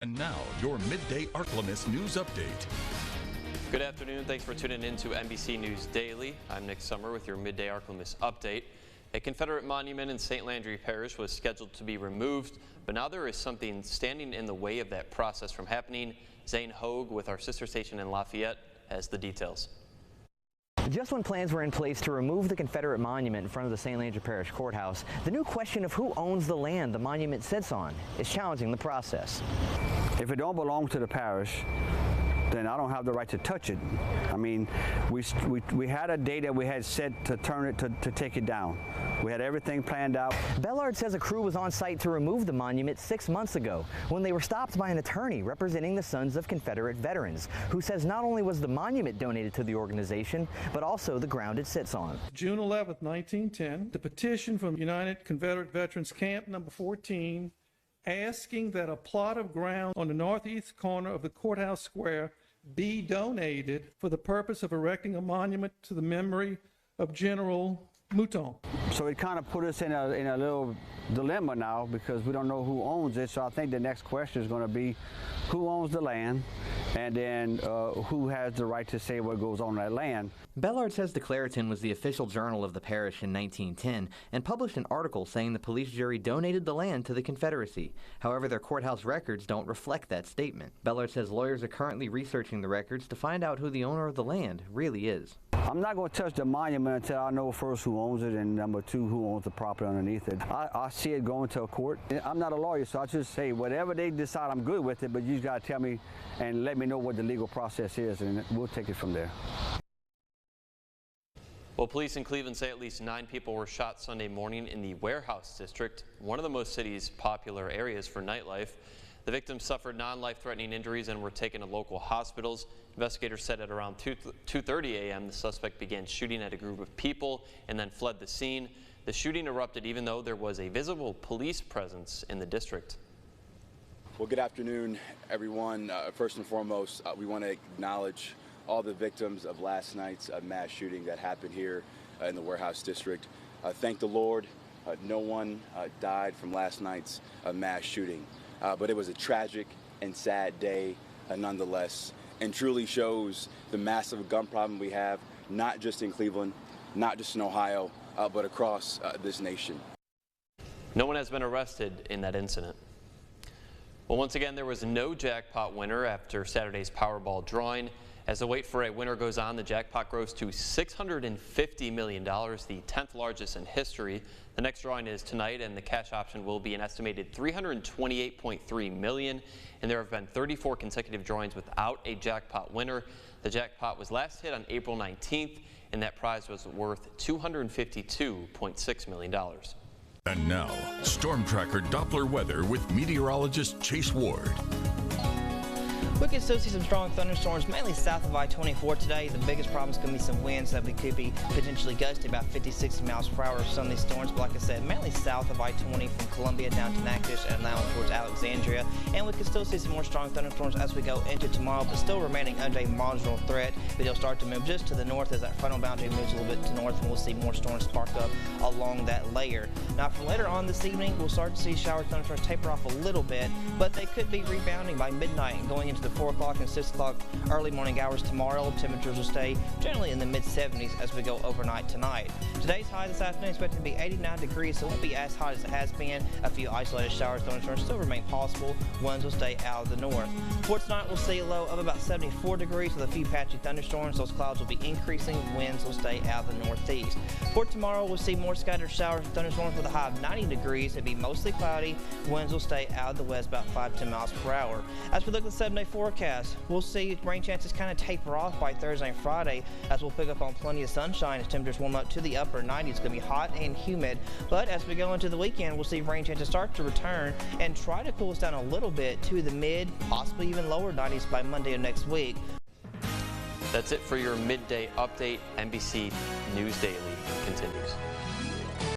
And now, your Midday Ark-La-Miss news update. Good afternoon. Thanks for tuning in to NBC News Daily. I'm Nick Summer with your Midday Ark-La-Miss update. A Confederate monument in St. Landry Parish was scheduled to be removed, but now there is something standing in the way of that process from happening. Zane Hogue with our sister station in Lafayette has the details. Just when plans were in place to remove the Confederate monument in front of the St. Landry Parish Courthouse, the new question of who owns the land the monument sits on is challenging the process. If it don't belong to the parish, then I don't have the right to touch it. I mean, we had a day that we had set to turn it, to take it down. We had everything planned out. Bellard says a crew was on site to remove the monument 6 months ago when they were stopped by an attorney representing the Sons of Confederate Veterans, who says not only was the monument donated to the organization, but also the ground it sits on. June 11th, 1910, the petition from United Confederate Veterans Camp number 14 asking that a plot of ground on the northeast corner of the courthouse square be donated for the purpose of erecting a monument to the memory of General Mouton. So it kind of put us in a little dilemma now because we don't know who owns it. So I think the next question is going to be who owns the land, and then who has the right to say what goes on that land. Bellard says the Clariton was the official journal of the parish in 1910 and published an article saying the police jury donated the land to the Confederacy. However, their courthouse records don't reflect that statement. Bellard says lawyers are currently researching the records to find out who the owner of the land really is. I'm not going to touch the monument until I know first who owns it and number two, who owns the property underneath it. I see it going to a court. I'm not a lawyer, so I just say whatever they decide, I'm good with it, but you got to tell me and let me know what the legal process is, and we'll take it from there. Well, police in Cleveland say at least 9 people were shot Sunday morning in the Warehouse District, one of the most city's popular areas for nightlife. The victims suffered non-life-threatening injuries and were taken to local hospitals. Investigators said at around 2:30 a.m. the suspect began shooting at a group of people and then fled the scene. The shooting erupted even though there was a visible police presence in the district. Well, good afternoon, everyone. First and foremost, we want to acknowledge all the victims of last night's mass shooting that happened here in the Warehouse District. Thank the Lord, no one died from last night's mass shooting. But it was a tragic and sad day nonetheless, and truly shows the massive gun problem we have, not just in Cleveland, not just in Ohio, but across this nation. No one has been arrested in that incident. Well, once again, there was no jackpot winner after Saturday's Powerball drawing. As the wait for a winner goes on, the jackpot grows to $650 million, the 10th largest in history. The next drawing is tonight, and the cash option will be an estimated $328.3 million. And there have been 34 consecutive drawings without a jackpot winner. The jackpot was last hit on April 19th, and that prize was worth $252.6 million. And now, Storm Tracker Doppler weather with meteorologist Chase Ward. We can still see some strong thunderstorms, mainly south of I-24 today. The biggest problem is going to be some winds that we could be potentially gusty about 50-60 miles per hour. Some of these storms, but like I said, mainly south of I-20 from Columbia down to Natchitoches and now towards Alexandria. And we can still see some more strong thunderstorms as we go into tomorrow, but still remaining under a marginal threat. But they'll start to move just to the north as that frontal boundary moves a little bit to north, and we'll see more storms spark up along that layer. Now, for later on this evening, we'll start to see shower thunderstorms taper off a little bit, but they could be rebounding by midnight and going into the 4 o'clock and 6 o'clock early morning hours tomorrow. Temperatures will stay generally in the mid-70s as we go overnight tonight. Today's high this afternoon is expected to be 89 degrees, so it won't be as hot as it has been. A few isolated showers, thunderstorms still remain possible. Winds will stay out of the north. For tonight, we'll see a low of about 74 degrees with a few patchy thunderstorms. Those clouds will be increasing. Winds will stay out of the northeast. For tomorrow, we'll see more scattered showers and thunderstorms with a high of 90 degrees. It'll be mostly cloudy. Winds will stay out of the west about 5-10 miles per hour. As we look at the 7-day forecast, we'll see rain chances kind of taper off by Thursday and Friday as we'll pick up on plenty of sunshine as temperatures warm up to the upper 90s. It's going to be hot and humid, but as we go into the weekend, we'll see rain chances start to return and try to cool us down a little bit to the mid, possibly even lower 90s by Monday of next week. That's it for your midday update. NBC News Daily continues.